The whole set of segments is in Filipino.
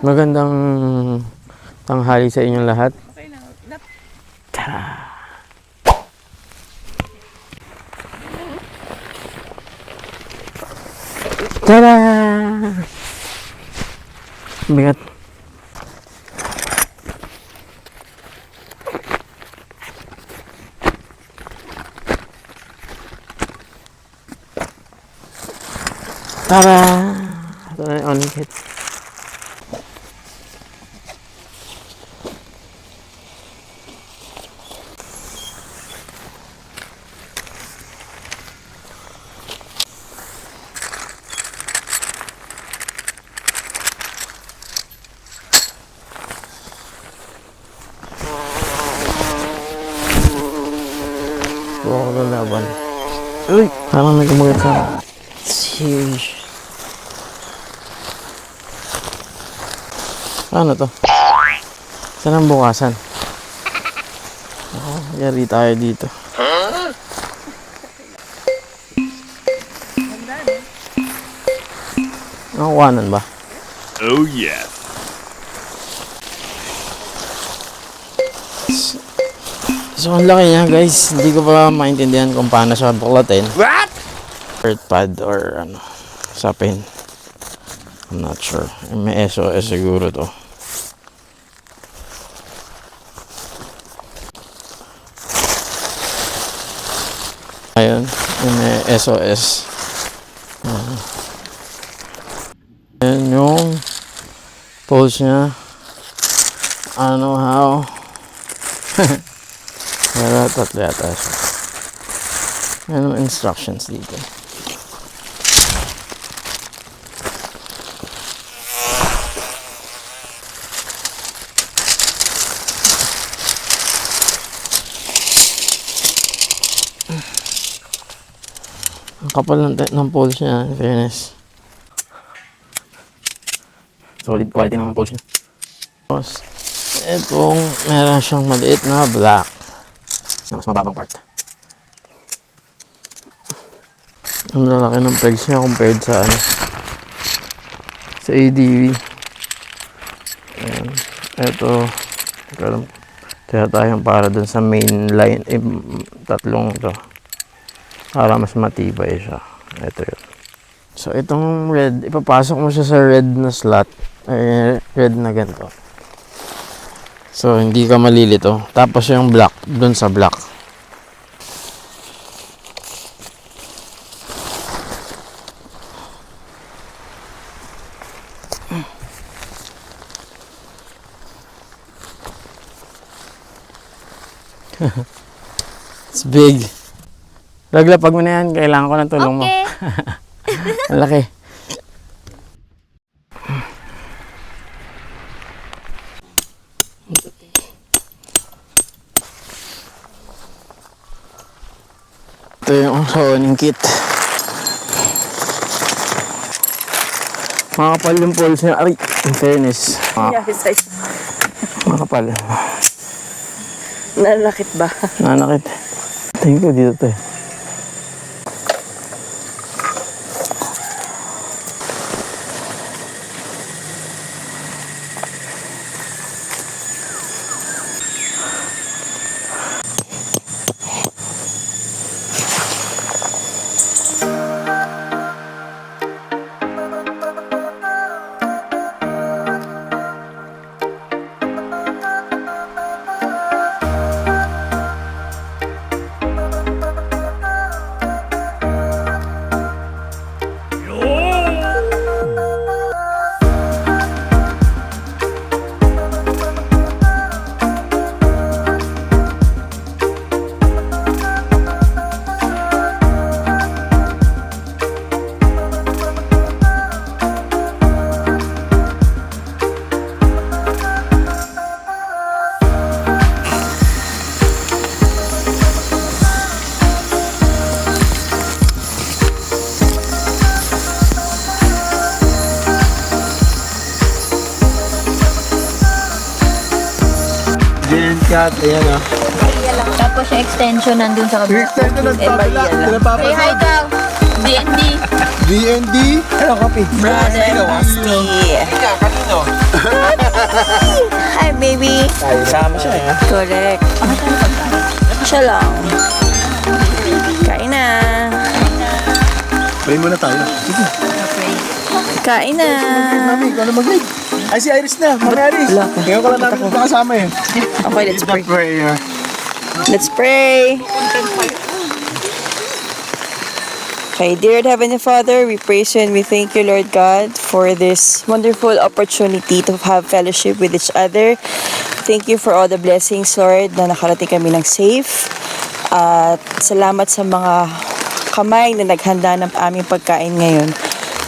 Magandang tanghali sa inyong lahat. Tara! Tara! Bigat. Tara! Ito na yung unikit. Huwag ko lalaban. Uy! Parang may kumagat sa akin. Sheesh. Ano to? Saan ang bukasan? Yari tayo dito. Nakakuhanan ba? Oh yeah. So ang laki niya guys. Hindi ko pa maintindihan kung paano siya buklatin. What? Earth pad or ano. Sapin. I'm not sure. May SOS siguro to. Ayun. May SOS. Ayan yung pulse niya. I don't know how. Pero tatlo yata siya. Ayan yung instructions dito. Ang kapal ng pulse niya, in fairness. Solid quality ng pulse niya. Tapos, itong meron siyang maliit na black. Na mas mababang part. Ang lalaki ng pegs niya compared sa ano, sa ADV. Ayan. Ito, kaya tayong para dun sa main line, tatlong to. Para mas matibay siya. Ito yun. So, itong red, ipapasok mo siya sa red na slot. Ay, red na ganito. So, hindi ka malilito. Tapos yung black, dun sa black. It's big. Laglapag mo na yan. Kailangan ko ng tulong mo. Ang laki. Ito yung sawing kit. Makapal yung pulse niya. Ay, in fairness. Makapal. Nanakit ba? Nanakit. Tingin ko dito to eh. Cat, ayan o. Tapos yung extension nandun sa kabila. Extension ng kabila. Say hi daw. D&D. D&D? Ano, copy? Brother Musty. Hi, baby. Sama siya eh. Correct. Siya lang. Kain na. Pray muna tayo. Sige. Kain na. Mami, ikaw na mag-lead. Ay, si Iris na. Mami Iris. Wala. Ngayon ko lang namin makasama eh. Okay, let's pray. Prayer. Let's pray. Okay, dear Heavenly Father, we praise you and we thank you, Lord God, for this wonderful opportunity to have fellowship with each other. Thank you for all the blessings, Lord, na nakarating kami ng safe. At salamat sa mga kamay na naghanda ng aming pagkain ngayon.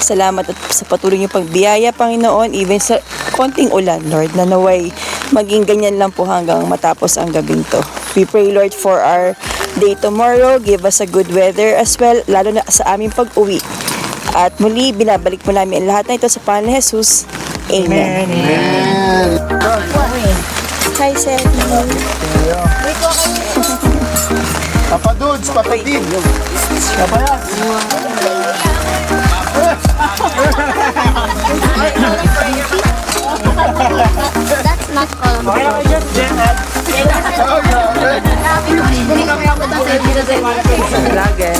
Salamat at sa patuloy niyong pagbiyaya, Panginoon, even sa konting ulan, Lord, na naway maging ganyan lang po hanggang matapos ang gabing to. We pray, Lord, for our day tomorrow. Give us a good weather as well, lalo na sa aming pag-uwi. At muli, binabalik mo namin ang lahat na ito sa pangalan ni Jesus. Amen. Hi, Seth. Papa Dudes, Papa Did. Papa yan. That's not called. Okay lang kayo, Jen. Hindi kami ako sa dito sa Vlogger.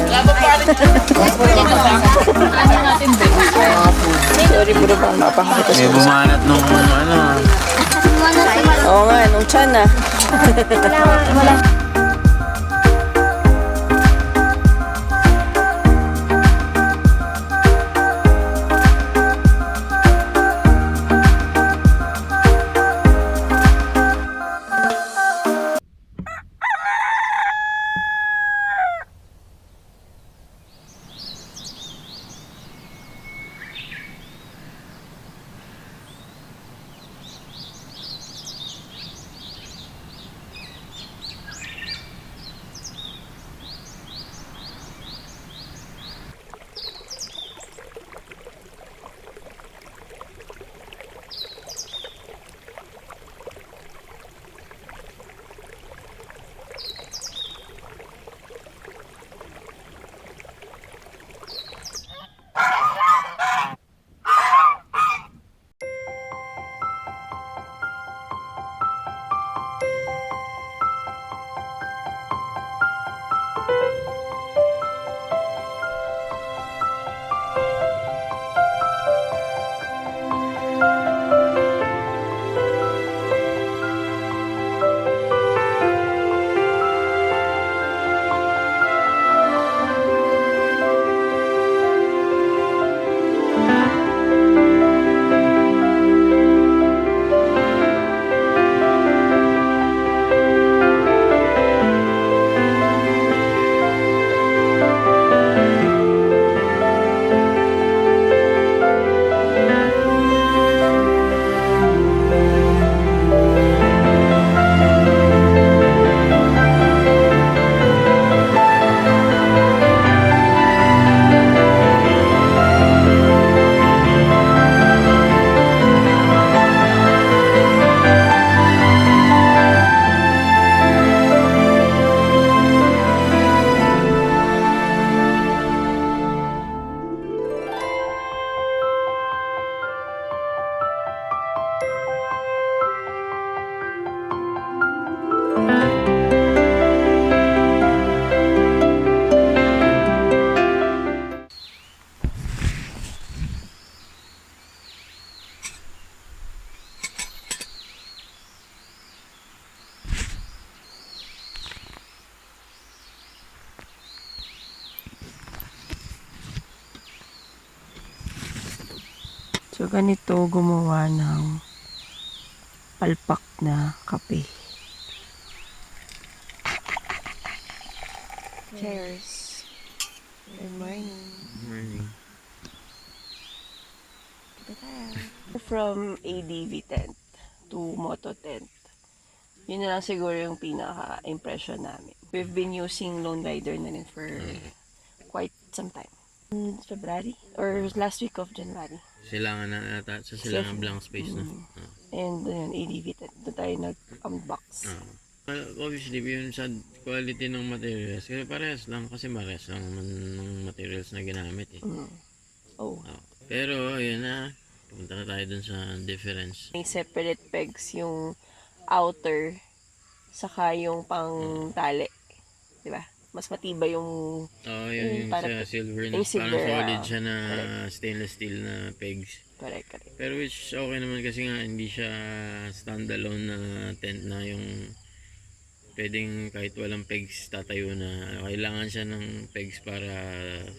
Sorry, puro bang mapakakita May sa bumanat nung ano. Oo nga, nung tiyan na. Wala. So, ganito gumawa ng palpak na kape. Cheers. Good morning. From ADV tent to Moto tent. Yun na lang siguro yung pinaka-impression namin. We've been using Lone Rider na rin for quite some time. February or last week of January. Silangan na ata. Sa silangan blank space na. And yun, ADV tent. Doon tayo nag-unbox. Obviously, yun sa quality ng materials. Kasi parehas lang naman ng materials na ginamit eh. Oh. Pero, yun na. Pupunta na tayo dun sa difference. May separate pegs yung outer saka yung pang tali. Di ba? Mas matibay yung Oo, yun yung para- sa silver na. yung silver, Parang solid ah. siya na stainless steel na pegs. correct. Pero which okay naman kasi nga hindi siya standalone na tent na yung pwedeng kahit walang pegs tatayo na. Kailangan siya ng pegs para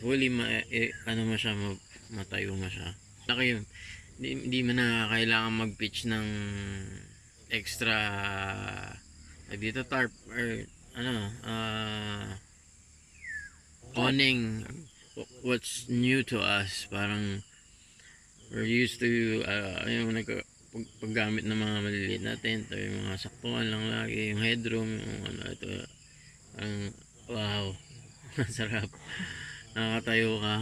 fully matayo mo siya. Laki yun. Hindi mo na kailangan mag-pitch ng extra dito tarp or awning. What's new to us, parang we're used to yung paggamit ng mga maliliit na tent o yung mga saktuan lang lagi, yung headroom, yung ito, parang wow. Masarap, nakakatayo ka.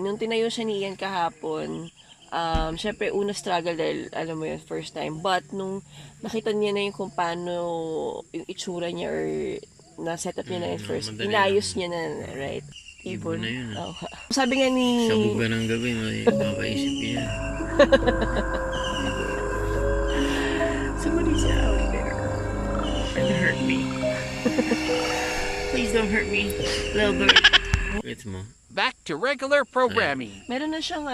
Nung tinayo siya ni Ian kahapon, syempre una struggle dahil alam mo yun, first time. But nung nakita niya na yung kung paano yung itsura niya or na-set up niya na yung first, madali inayos lang. niya na, right? Ibon na yun, Oh. Sabi nga ni... Sa buga ng gabi, may papaisip yan. Somebody's out there. Don't hurt me. Please don't hurt me, little bird. Gets mo? Back to regular programming. Meron na siyang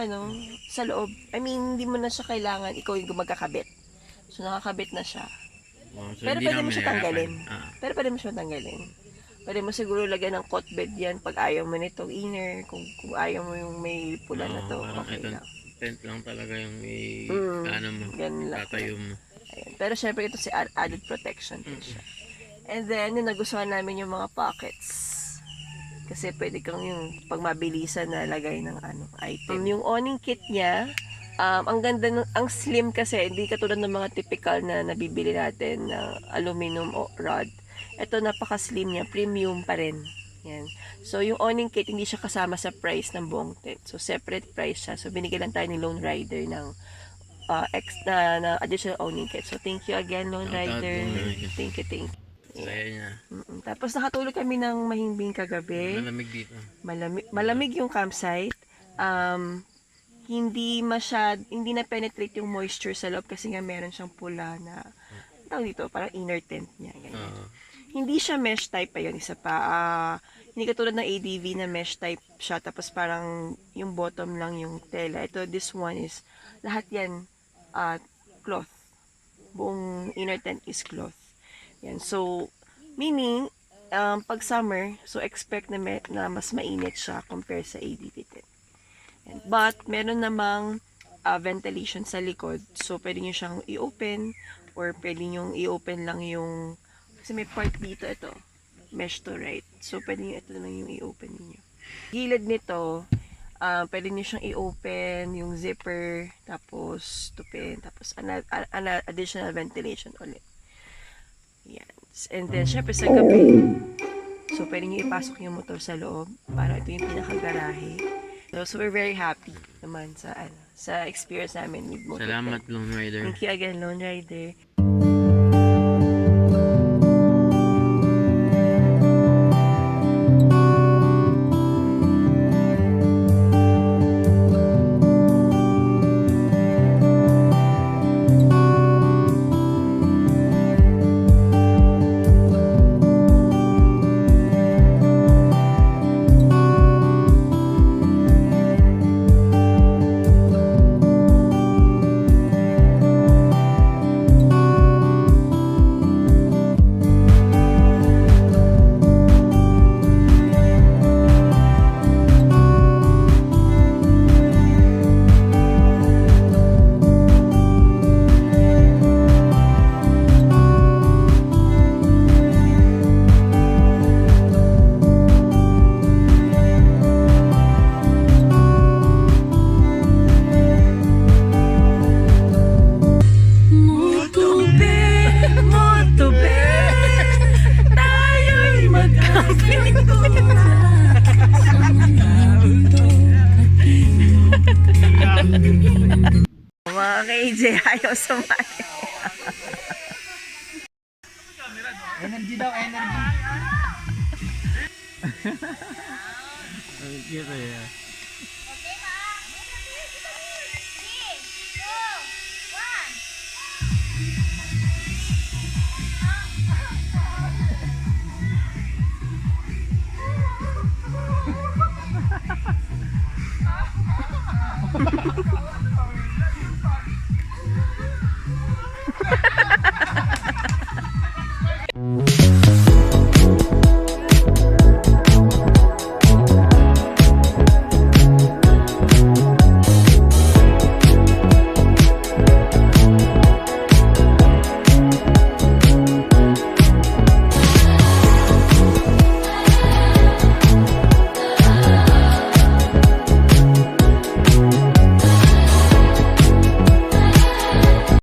sa loob. I mean, hindi mo na siya kailangan ikaw yung magkakabit. So, nakakabit na siya. Oh, so Pero hindi pwede mo namin siya nahirapan. tanggalin. Ah. Pero pwede mo siya tanggalin. Pwede mo siguro lagyan ng cot bed yan pag ayaw mo nitong inner. Kung ayaw mo yung may pula na to, Parang okay ito, lang. tent lang talaga yung may mo, ganun lang. tatayo mo. Ayan. Pero syempre ito si added protection din siya. And then, yung nagustuhan namin yung mga pockets. Kasi pwede kang yung pag mabilisan na lagay ng item. Yung awning kit niya, ang ganda, ang slim kasi, hindi katulad ng mga typical na nabibili natin na aluminum o rod. Ito napaka-slim niya, premium pa rin. Yan. So, yung awning kit, hindi siya kasama sa price ng buong tent. So, separate price siya. So, binigyan lang tayo ni Lone Rider ng na additional awning kit. So, thank you again, Lone Shout out, Rider. Lone Rider. Thank you. Saya niya. Tapos, nakatulog kami ng mahimbing kagabi. Malamig dito. Malamig yung campsite. Hindi na penetrate yung moisture sa loob kasi nga meron siyang pula na tawag dito, parang inner tent niya. Ganyan. Hindi siya mesh type pa yun, isa pa. Hindi katulad ng ADV na mesh type siya, tapos parang yung bottom lang yung tela. Ito, this one is, lahat yan, cloth. Buong inner tent is cloth. Yan. So, meaning, pag summer, so expect na mas mainit siya compare sa ADV tent. Yan. But, meron namang ventilation sa likod. So, pwede nyo siyang i-open or pwede nyo i-open lang yung kasi may part dito, ito. Mesh to right. So, pwede nyo ito lang yung i-open niyo. Gilid nito, pwede nyo siyang i-open yung zipper, tapos tupin, tapos additional ventilation ulit. Yan. And then, syempre sa gabi, so pwede nyo ipasok yung motor sa loob para ito yung pinaka-garahe. So, we're very happy naman sa experience namin with motor. Salamat, Lone Rider. Thank you again, Lone Rider. Mga KJ, ayaw sumali. Gitu ya.